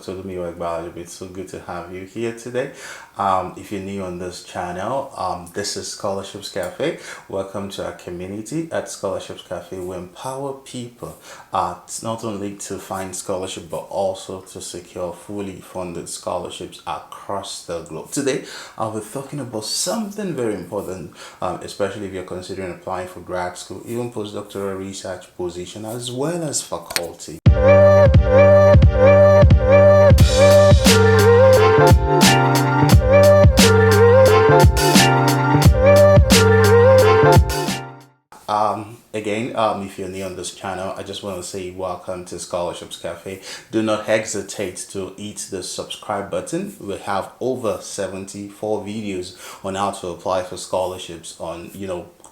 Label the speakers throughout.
Speaker 1: It's so good to have you here today. If you're new on this channel, this is Scholarships Cafe. Welcome to our community at Scholarships Cafe. We empower people not only to find scholarship but also to secure fully funded scholarships across the globe. Today, I'll be talking about something very important, especially if you're considering applying for grad school, even postdoctoral research position, as well as faculty. If you're new on this channel, I just want to say welcome to Scholarships Cafe. Do not hesitate to hit the subscribe button. We have over 74 videos on how to apply for scholarships, on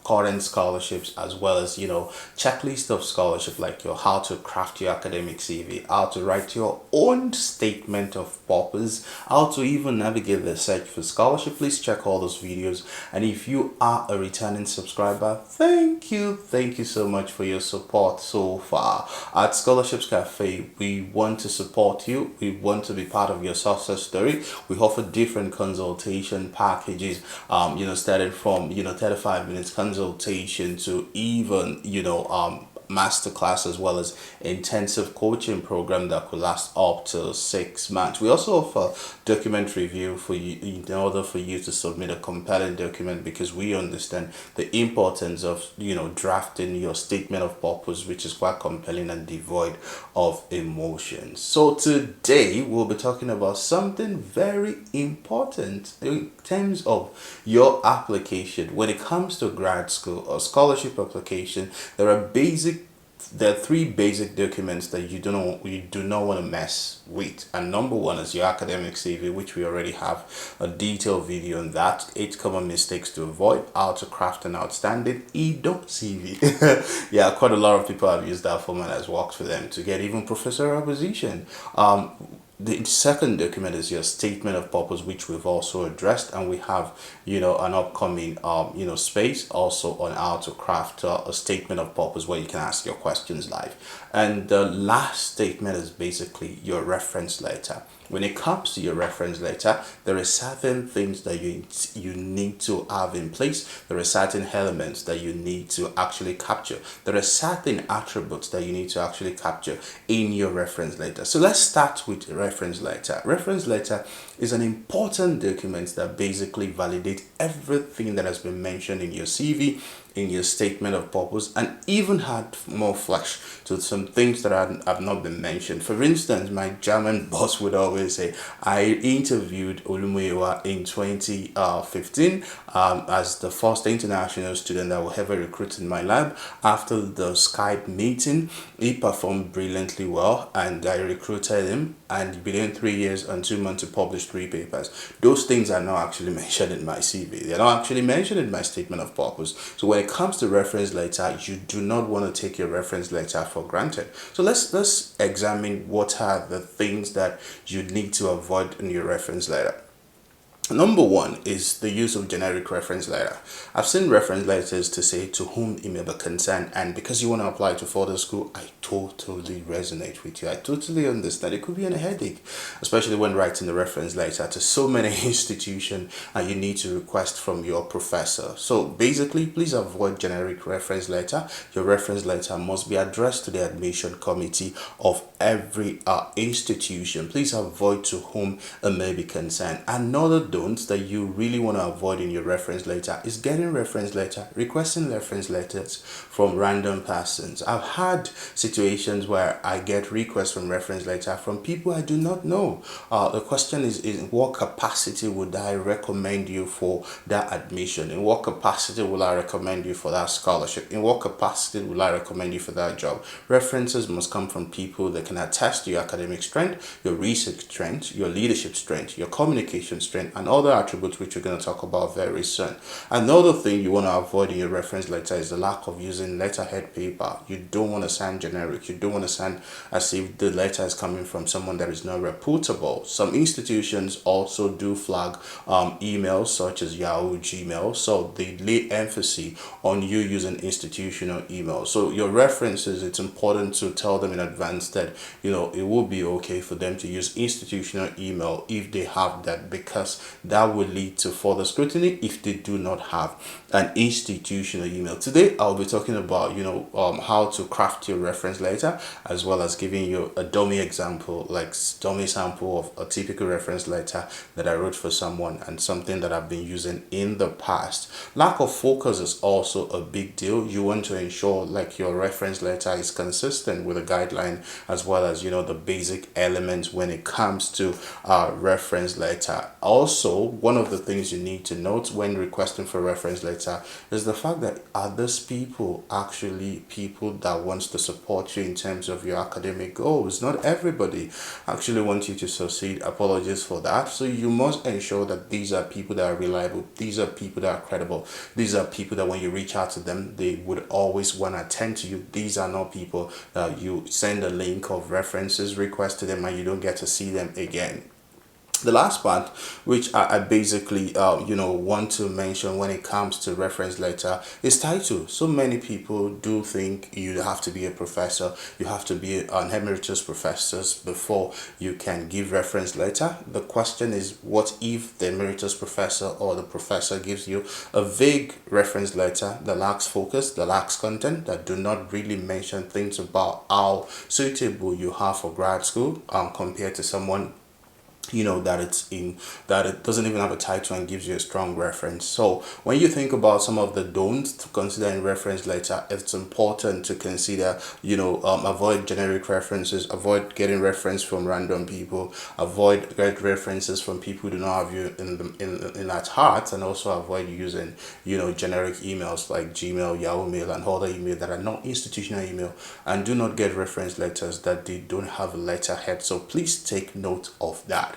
Speaker 1: current scholarships, as well as checklist of scholarship, like your how to craft your academic CV, how to write your own statement of purpose, how to even navigate the search for scholarship. Please check all those videos. And if you are a returning subscriber, thank you so much for your support so far. At Scholarships Cafe, we want to support you. We want to be part of your success story. We offer different consultation packages, starting from 35 minutes consultation to even masterclass, as well as intensive coaching program that could last up to 6 months. We also offer document review for you in order for you to submit a compelling document, because we understand the importance of drafting your statement of purpose, which is quite compelling and devoid of emotions. So today we'll be talking about something very important in terms of your application. When it comes to grad school or scholarship application, there are three basic documents that you do not want to mess with. And number one is your academic CV, which we already have a detailed video on that. 8 common mistakes to avoid, how to craft an outstanding EDO CV. Yeah, quite a lot of people have used that format, as works for them to get even professorial position. The second document is your statement of purpose, which we've also addressed, and we have an upcoming space also on how to craft a statement of purpose where you can ask your questions live. And the last statement is basically your reference letter. When it comes to your reference letter, there are certain things that you need to have in place. There are certain elements that you need to actually capture. There are certain attributes that you need to actually capture in your reference letter. So let's start with reference letter. Reference letter is an important document that basically validates everything that has been mentioned in your CV, in your statement of purpose, and even had more flesh to some things that have not been mentioned. For instance, my German boss would always say, I interviewed Olumuyiwa in 2015 as the first international student that will ever recruit in my lab. After the Skype meeting, he performed brilliantly well, and I recruited him, and within 3 years and 2 months he published 3 papers. Those things are not actually mentioned in my CV. They're not actually mentioned in my statement of purpose. So when it comes to reference letter, you do not want to take your reference letter for granted. So let's examine what are the things that you need to avoid in your reference letter. Number one is the use of generic reference letter. I've seen reference letters to say to whom it may be concerned, and because you want to apply to further school, I totally resonate with you. I totally understand. It could be a headache, especially when writing the reference letter to so many institutions and you need to request from your professor. So basically, please avoid generic reference letter. Your reference letter must be addressed to the admission committee of every institution. Please avoid to whom it may be concerned. Another that you really want to avoid in your reference letter is getting requesting reference letters from random persons. I've had situations where I get requests from reference letter from people I do not know. The question is in what capacity would I recommend you for that admission? In what capacity will I recommend you for that scholarship? In what capacity will I recommend you for that job? References must come from people that can attest to your academic strength, your research strength, your leadership strength, your communication strength, and other attributes which we're going to talk about very soon. Another thing you want to avoid in your reference letter is the lack of using letterhead paper. You don't want to sound generic. You don't want to sound as if the letter is coming from someone that is not reputable notable. Some institutions also do flag emails such as Yahoo, Gmail, so they lay emphasis on you using institutional email. So your references, it's important to tell them in advance that it will be okay for them to use institutional email if they have that, because that will lead to further scrutiny if they do not have an institutional email. Today I'll be talking about how to craft your reference letter, as well as giving you a dummy example, like dummy sample of a typical reference letter that I wrote for someone and something that I've been using in the past. Lack of focus is also a big deal. You want to ensure like your reference letter is consistent with a guideline, as well as the basic elements when it comes to reference letter. Also, one of the things you need to note when requesting for reference letter is the fact that are these people actually people that wants to support you in terms of your academic goals. Not everybody actually wants you to succeed. Apologies for that. So you must ensure that these are people that are reliable, these are people that are credible, these are people that when you reach out to them, they would always want to attend to you. These are not people that you send a link of references request to them and you don't get to see them again. The last part, which I basically want to mention when it comes to reference letter, is title. So many people do think you have to be a professor, you have to be an emeritus professor before you can give reference letter. The question is, what if the emeritus professor or the professor gives you a vague reference letter that lacks focus, that lacks content, that do not really mention things about how suitable you are for grad school compared to someone that it doesn't even have a title and gives you a strong reference. So when you think about some of the don'ts to consider in reference letter, it's important to consider avoid generic references, avoid getting reference from random people, avoid get references from people who do not have you in at heart, and also avoid using generic emails like Gmail, Yahoo Mail, and other email that are not institutional email, and do not get reference letters that they don't have a letterhead. So please take note of that.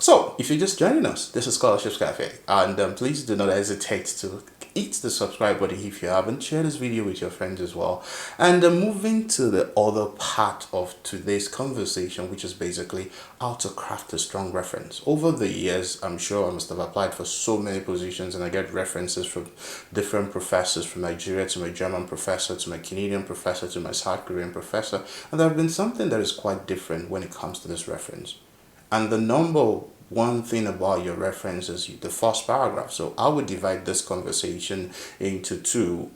Speaker 1: So, if you're just joining us, this is Scholarships Cafe, and please do not hesitate to hit the subscribe button if you haven't. Share this video with your friends as well. And moving to the other part of today's conversation, which is basically how to craft a strong reference. Over the years, I'm sure I must have applied for so many positions, and I get references from different professors, from Nigeria to my German professor, to my Canadian professor, to my South Korean professor, and there have been something that is quite different when it comes to this reference. And the number one thing about your reference is the first paragraph. So I would divide this conversation into two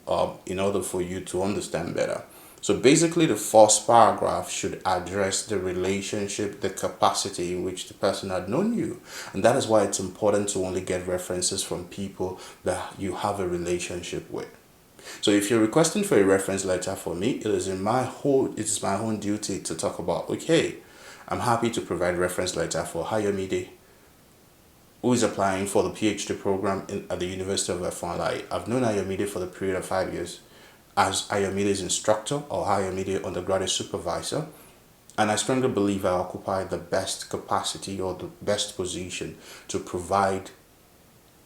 Speaker 1: in order for you to understand better. So basically, the first paragraph should address the relationship, the capacity in which the person had known you. And that is why it's important to only get references from people that you have a relationship with. So if you're requesting for a reference letter for me, it is my own duty to talk about, okay, I'm happy to provide reference letter for Ayomide, who is applying for the PhD program at the University of FNI. I've known Ayomide for the period of 5 years as Ayomide's instructor or Ayomide undergraduate supervisor, and I strongly believe I occupy the best capacity or the best position to provide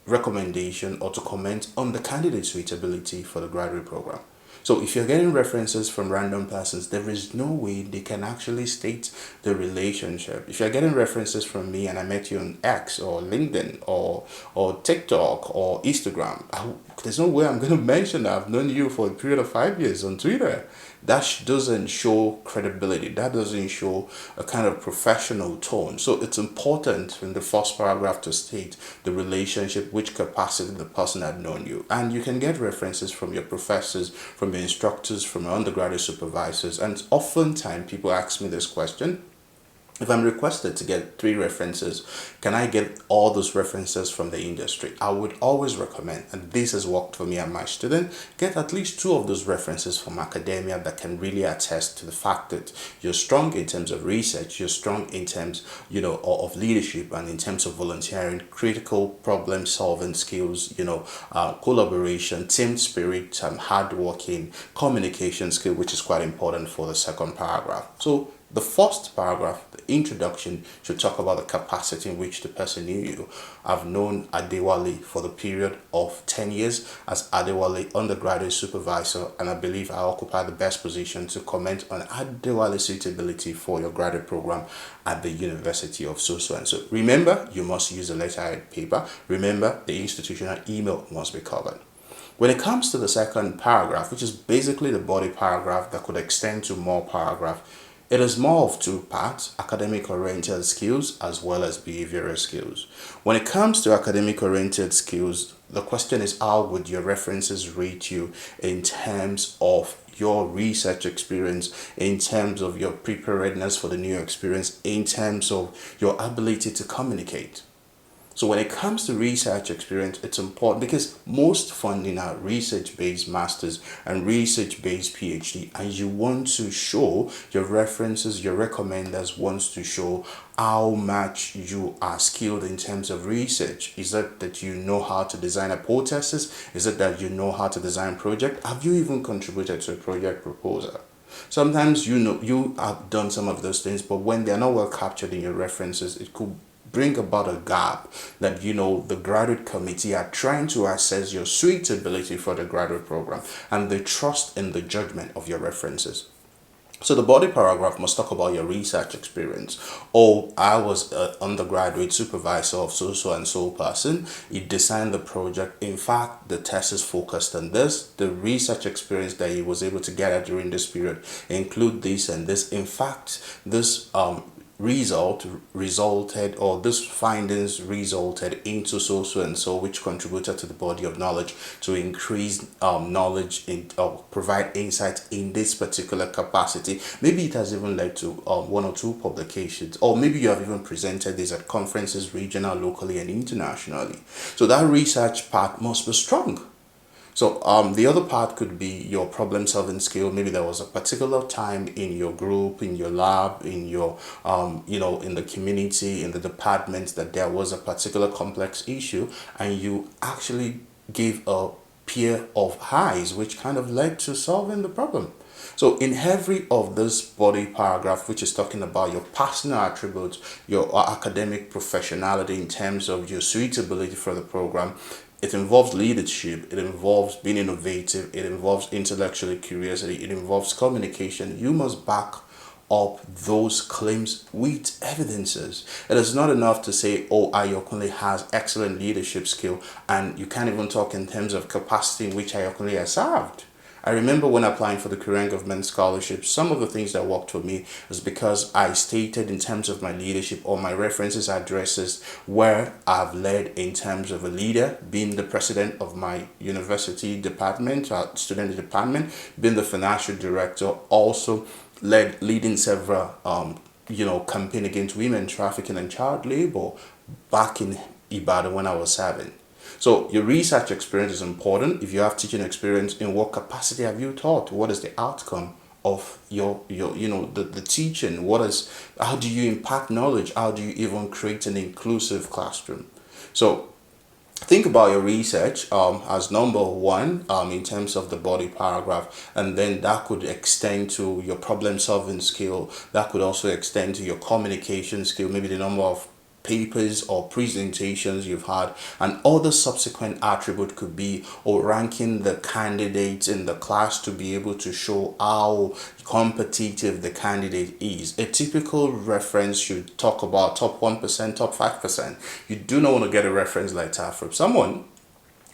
Speaker 1: recommendation or to comment on the candidate's suitability for the graduate program. So if you're getting references from random persons, there is no way they can actually state the relationship. If you're getting references from me and I met you on X or LinkedIn or TikTok or Instagram, there's no way I'm going to mention that I've known you for a period of 5 years on Twitter. That doesn't show credibility. That doesn't show a kind of professional tone. So it's important in the first paragraph to state the relationship, which capacity the person had known you. And you can get references from your professors, from your instructors, from your undergraduate supervisors. And oftentimes people ask me this question: if I'm requested to get 3 references, can I get all those references from the industry? I would always recommend, and this has worked for me and my student, get at least 2 of those references from academia that can really attest to the fact that you're strong in terms of research, you're strong in terms, of leadership, and in terms of volunteering, critical problem solving skills, collaboration, team spirit, hard working, communication skill, which is quite important for the second paragraph. So The first paragraph, the introduction, should talk about the capacity in which the person knew you. I've known Adewale for the period of 10 years as Adewale undergraduate supervisor, and I believe I occupy the best position to comment on Adewale's suitability for your graduate program at the University of so and so. Remember, you must use a letterhead paper. Remember, the institutional email must be covered. When it comes to the second paragraph, which is basically the body paragraph that could extend to more paragraph, it is more of two parts: academic oriented skills as well as behavioral skills. When it comes to academic oriented skills, the question is, how would your references rate you in terms of your research experience, in terms of your preparedness for the new experience, in terms of your ability to communicate? So when it comes to research experience, it's important because most funding are research-based masters and research-based PhD, and you want to show your references, your recommenders wants to show how much you are skilled in terms of research. Is it that you know how to design hypothesis? Is it that you know how to design project? Have you even contributed to a project proposal? Sometimes you have done some of those things, but when they're not well captured in your references, it could bring about a gap that the graduate committee are trying to assess your suitability for the graduate program, and they trust in the judgment of your references. So the body paragraph must talk about your research experience. Oh, I was an undergraduate supervisor of so and so person. He designed the project. In fact, the test is focused on this. The research experience that he was able to gather during this period include this and this. In fact, this resulted, or this findings resulted into so and so, which contributed to the body of knowledge to increase knowledge in or provide insight in this particular capacity. Maybe it has even led to one or two publications, or maybe you have even presented this at conferences, regional, locally, and internationally. So that research part must be strong. So the other part could be your problem solving skill. Maybe there was a particular time in your group, in your lab, in your, in the community, in the department, that there was a particular complex issue, and you actually gave a pair of highs, which kind of led to solving the problem. So in every of this body paragraph, which is talking about your personal attributes, your academic professionality in terms of your suitability for the program, it involves leadership, it involves being innovative, it involves intellectual curiosity, it involves communication. You must back up those claims with evidences. It is not enough to say, oh, Ayokunle has excellent leadership skill, and you can't even talk in terms of capacity in which Ayokunle has served. I remember when applying for the Korean government scholarship, some of the things that worked for me is because I stated in terms of my leadership or my references addresses where I've led in terms of a leader, being the president of my university department, student department, being the financial director, also leading several campaign against women trafficking and child labor back in Ibadan when I was serving. So your research experience is important. If you have teaching experience, in what capacity have you taught? What is the outcome of your the teaching? How do you impact knowledge? How do you even create an inclusive classroom? So think about your research as number one in terms of the body paragraph, and then that could extend to your problem solving skill. That could also extend to your communication skill, maybe the number of papers or presentations you've had, and other subsequent attribute could be ranking the candidates in the class to be able to show how competitive the candidate is. A typical reference should talk about top 1%, top 5%. You do not want to get a reference like that from someone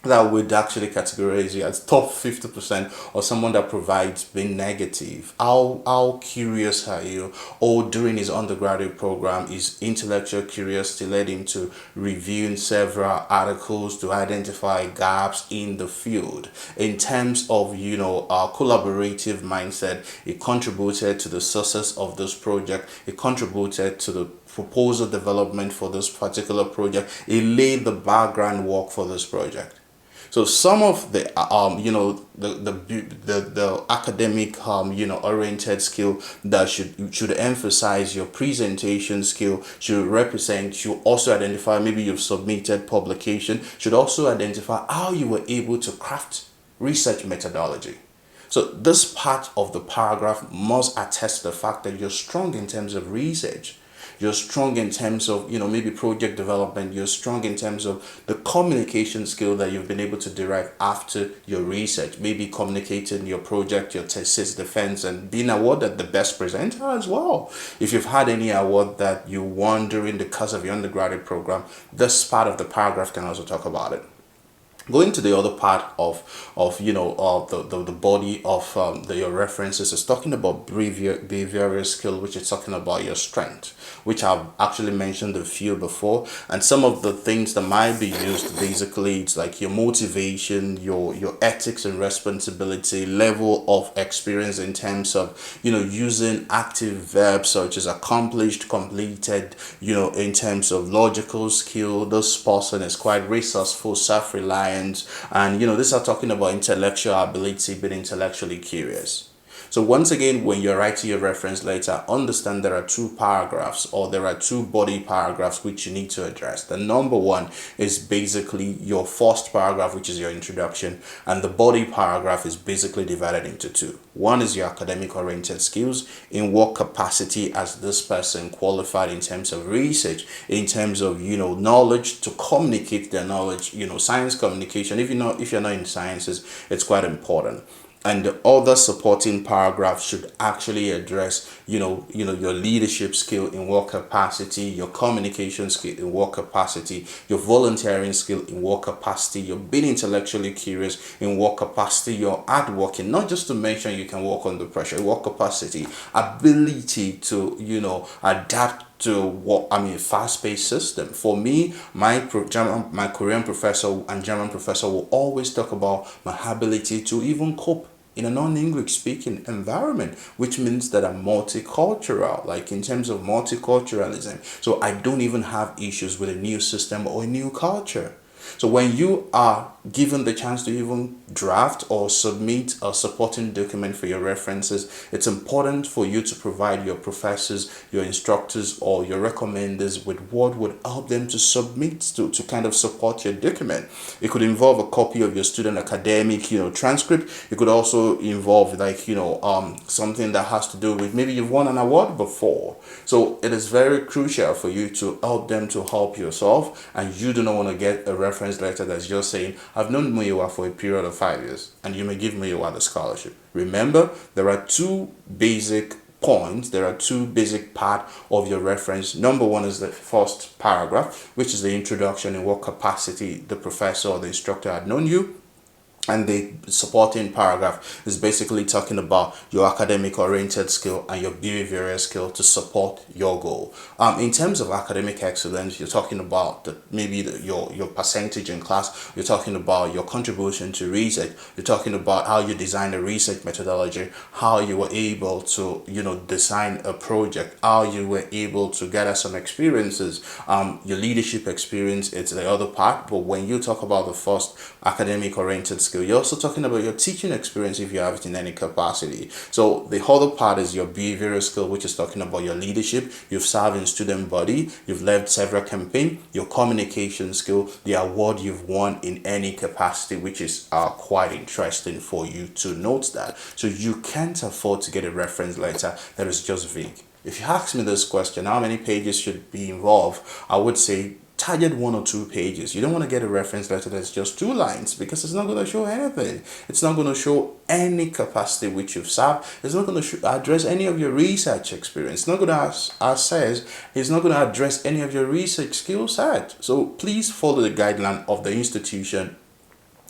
Speaker 1: that would actually categorize you as top 50%, or someone that provides being negative. How curious are you? Or during his undergraduate program, his intellectual curiosity led him to reviewing several articles to identify gaps in the field. In terms of our collaborative mindset, it contributed to the success of this project. It contributed to the proposal development for this particular project. It laid the background work for this project. So some of the the academic oriented skill that should emphasize your presentation skill, should represent, should also identify, maybe you've submitted publication, should also identify how you were able to craft research methodology. So this part of the paragraph must attest to the fact that you're strong in terms of research. You're strong in terms of, maybe project development. You're strong in terms of the communication skill that you've been able to derive after your research. Maybe communicating your project, your thesis defense, and being awarded the best presenter as well. If you've had any award that you won during the course of your undergraduate program, this part of the paragraph can also talk about it. Going to the other part of the body of your references is talking about behavioral skill, which is talking about your strength, which I've actually mentioned a few before. And some of the things that might be used, basically it's like your motivation, your ethics and responsibility, level of experience in terms of using active verbs such as accomplished, completed, in terms of logical skill. This person is quite resourceful, self-reliant, and these are talking about intellectual ability, being intellectually curious. So once again, when you're writing your reference letter, understand there are two paragraphs, or there are two body paragraphs which you need to address. The number one is basically your first paragraph, which is your introduction, and the body paragraph is basically divided into two. One is your academic oriented skills, in what capacity has this person qualified in terms of research, in terms of knowledge, to communicate their knowledge, science communication. If you're not in sciences, it's quite important. And the other supporting paragraph should actually address your leadership skill, in what capacity, your communication skill, in what capacity, your volunteering skill, in what capacity, your being intellectually curious, in what capacity, your hardworking, not just to mention you can work under pressure, in what capacity, ability to adapt to fast-paced system. For me, my Korean professor and German professor will always talk about my ability to even cope in a non-English speaking environment, which means that I'm multicultural, like in terms of multiculturalism. So I don't even have issues with a new system or a new culture. So when you are given the chance to even draft or submit a supporting document for your references, it's important for you to provide your professors, your instructors, or your recommenders with what would help them to submit to kind of support your document. It could involve a copy of your student academic, transcript. It could also involve something that has to do with maybe you've won an award before. So it is very crucial for you to help them to help yourself, and you do not want to get a reference letter that's just saying, I've known Muyiwa for a period of 5 years, and you may give Muyiwa the scholarship. Remember, there are two basic points, there are two basic part of your reference. Number one is the first paragraph, which is the introduction, in what capacity the professor or the instructor had known you. And the supporting paragraph is basically talking about your academic oriented skill and your behavioral skill to support your goal. In terms of academic excellence, you're talking about your percentage in class. You're talking about your contribution to research. You're talking about how you design a research methodology, how you were able to design a project, how you were able to gather some experiences. Your leadership experience, it's the other part. But when you talk about the first academic oriented skill, you're also talking about your teaching experience if you have it in any capacity. So the other part is your behavioral skill, which is talking about your leadership. You've served in student body, you've led several campaigns, your communication skill, the award you've won in any capacity, which is quite interesting for you to note that. So you can't afford to get a reference letter that is just vague. If you ask me this question, how many pages should be involved, I would say target 1 or 2 pages. You don't want to get a reference letter that's just 2 lines, because it's not going to show anything. It's not going to show any capacity which you've served. It's not going to address any of your research experience. It's not going to it's not going to address any of your research skill set. So please follow the guideline of the institution.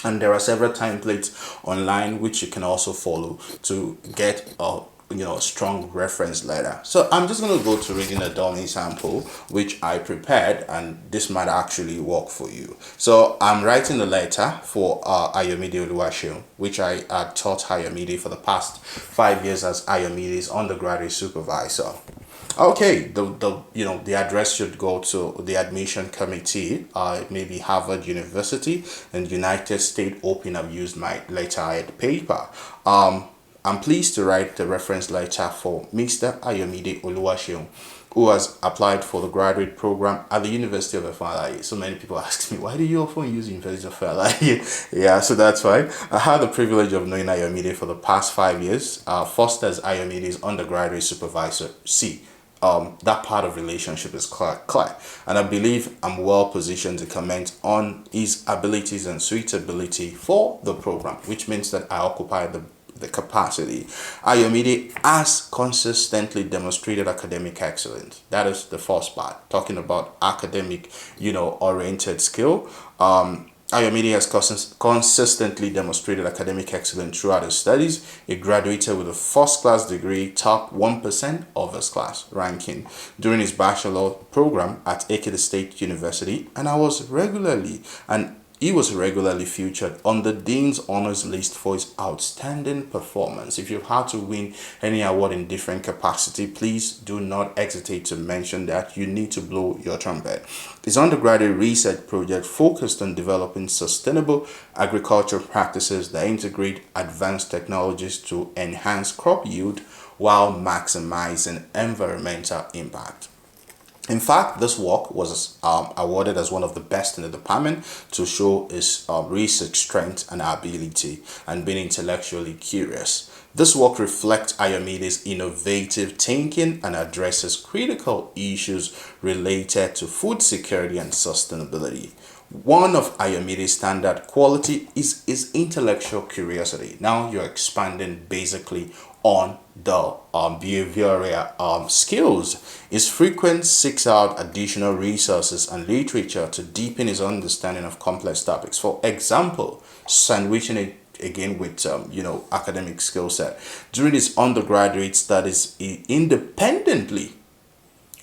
Speaker 1: And there are several templates online which you can also follow to get a strong reference letter. So I'm just going to go to reading a dummy sample which I prepared, and this might actually work for you. So I'm writing a letter for Ayomide Oluwaseun, which I taught Ayomide for the past 5 years as Ayomide's undergraduate supervisor. Okay, the address should go to the admission committee, maybe Harvard University and United States Open. I've used my letterhead paper. I'm pleased to write the reference letter for Mr. Ayomide Oluwaseun, who has applied for the graduate program at the University of FLIE. So many people ask me, why do you often use University of FLIE? Yeah, so that's fine. I had the privilege of knowing Ayomide for the past 5 years, first as Ayomide's undergraduate supervisor, C. That part of relationship is clear, and I believe I'm well positioned to comment on his abilities and suitability for the program, which means that I occupy the capacity. Ayomide has consistently demonstrated academic excellence. That is the first part, talking about academic, oriented skill. Ayomide has consistently demonstrated academic excellence throughout his studies. He graduated with a first-class degree, top 1% of his class ranking during his bachelor program at Ekiti State University, and he was regularly featured on the Dean's Honors List for his outstanding performance. If you've had to win any award in different capacity, please do not hesitate to mention that. You need to blow your trumpet. His undergraduate research project focused on developing sustainable agricultural practices that integrate advanced technologies to enhance crop yield while maximizing environmental impact. In fact, this work was awarded as one of the best in the department to show his research strength and ability and being intellectually curious. This work reflects Ayomide's innovative thinking and addresses critical issues related to food security and sustainability. One of Ayomide's standard quality is his intellectual curiosity. Now you're expanding basically on the behavioral skills. His frequent seeks out additional resources and literature to deepen his understanding of complex topics. For example, sandwiching it again with academic skill set. During his undergraduate studies, he independently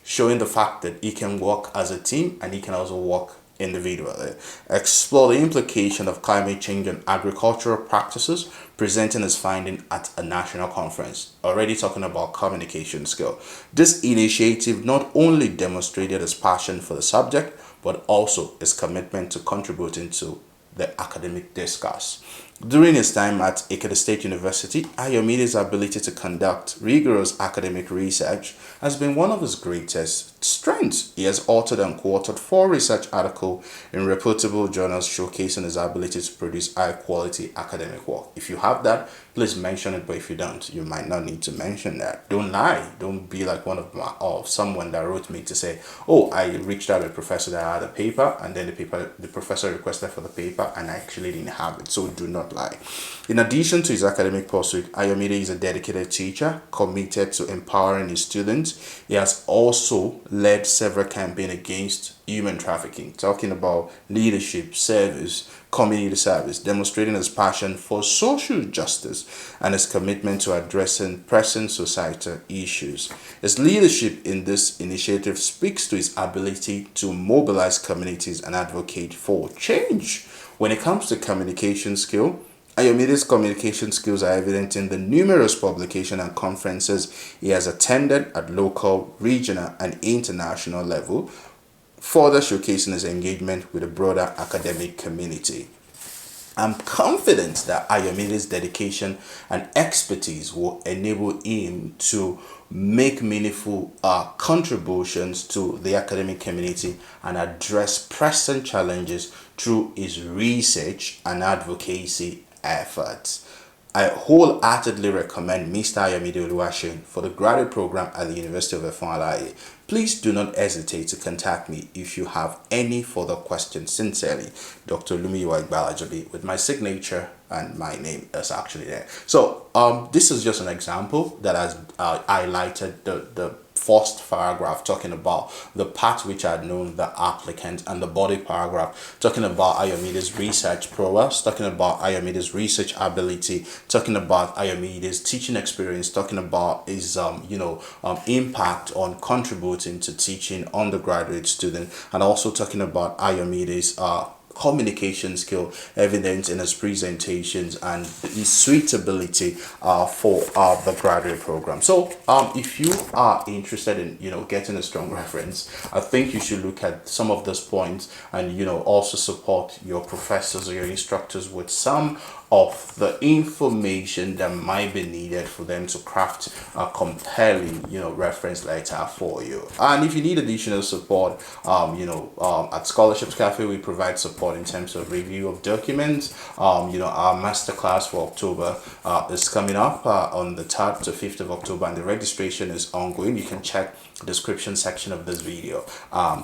Speaker 1: showing the fact that he can work as a team and he can also work individually. Explore the implication of climate change on agricultural practices, presenting his finding at a national conference. Already talking about communication skill. This initiative not only demonstrated his passion for the subject, but also his commitment to contributing to the academic discourse. During his time at Ekiti State University, Ayomide's ability to conduct rigorous academic research has been one of his greatest strengths. He has authored and co-authored 4 research articles in reputable journals showcasing his ability to produce high-quality academic work. If you have that, please mention it, but if you don't, you might not need to mention that. Don't lie. Don't be like someone that wrote me to say, oh, I reached out to a professor that had a paper, and then the professor requested for the paper, and I actually didn't have it. So do not lie. In addition to his academic pursuit, Ayomide is a dedicated teacher committed to empowering his students. He has also led several campaigns against human trafficking, talking about leadership, service, community service, demonstrating his passion for social justice and his commitment to addressing pressing societal issues. His leadership in this initiative speaks to his ability to mobilize communities and advocate for change. When it comes to communication skill, Ayomide's communication skills are evident in the numerous publications and conferences he has attended at local, regional, and international level, further showcasing his engagement with the broader academic community. I'm confident that Ayomide's dedication and expertise will enable him to make meaningful contributions to the academic community and address pressing challenges through his research and advocacy efforts. I wholeheartedly recommend Mr. Ayomide Oluwaseun for the graduate program at the University of FLIE. Please do not hesitate to contact me if you have any further questions. Sincerely, Dr. Lumiyiwa Igbalajabi, with my signature and my name is actually there. So this is just an example that has highlighted the first paragraph talking about the part which I had known the applicant, and the body paragraph talking about Ayomide's research prowess, talking about Ayomide's research ability, talking about Ayomide's teaching experience, talking about his impact on contributing to teaching undergraduate students, and also talking about Ayomide's communication skill evident in his presentations and his suitability for the graduate program. So if you are interested in getting a strong reference, I think you should look at some of these points and also support your professors or your instructors with some of the information that might be needed for them to craft a compelling, reference letter for you. And if you need additional support, at Scholarships Cafe, we provide support in terms of review of documents. Our masterclass for October is coming up on the 3rd to 5th of October, and the registration is ongoing. You can check the description section of this video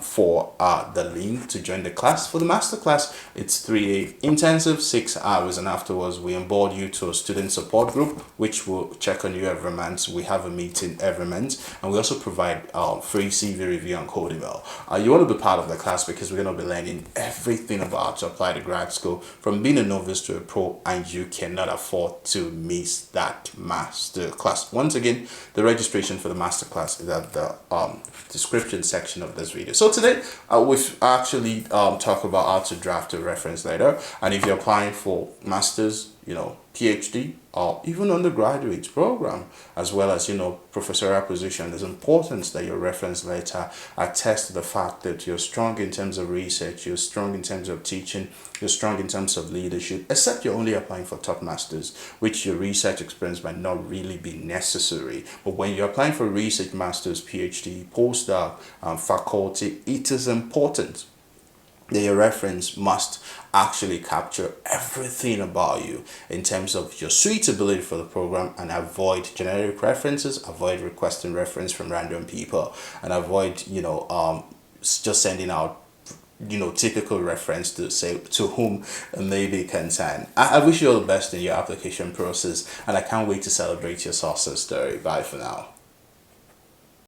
Speaker 1: for the link to join the class. For the masterclass, it's 3 intensive 6 hours, and afterwards we onboard you to a student support group, which will check on you every month. We have a meeting every month, and we also provide free CV review and code email. You want to be part of the class because we're going to be learning everything about how to apply to grad school, from being a novice to a pro, and you cannot afford to miss that master class. Once again, the registration for the master class is at the description section of this video. So today we've actually talked about how to draft a reference letter, and if you're applying for masters, PhD, or even undergraduate program, as well as professorial position, it's important that your reference letter attests to the fact that you're strong in terms of research, you're strong in terms of teaching, you're strong in terms of leadership, except you're only applying for top masters, which your research experience might not really be necessary. But when you're applying for research masters, PhD, postdoc, faculty, it is important that your reference must actually capture everything about you in terms of your suitability for the program, and avoid generic references, avoid requesting reference from random people, and avoid just sending out typical reference to say to whom it may be concerned. I wish you all the best in your application process, and I can't wait to celebrate your success story. Bye for now.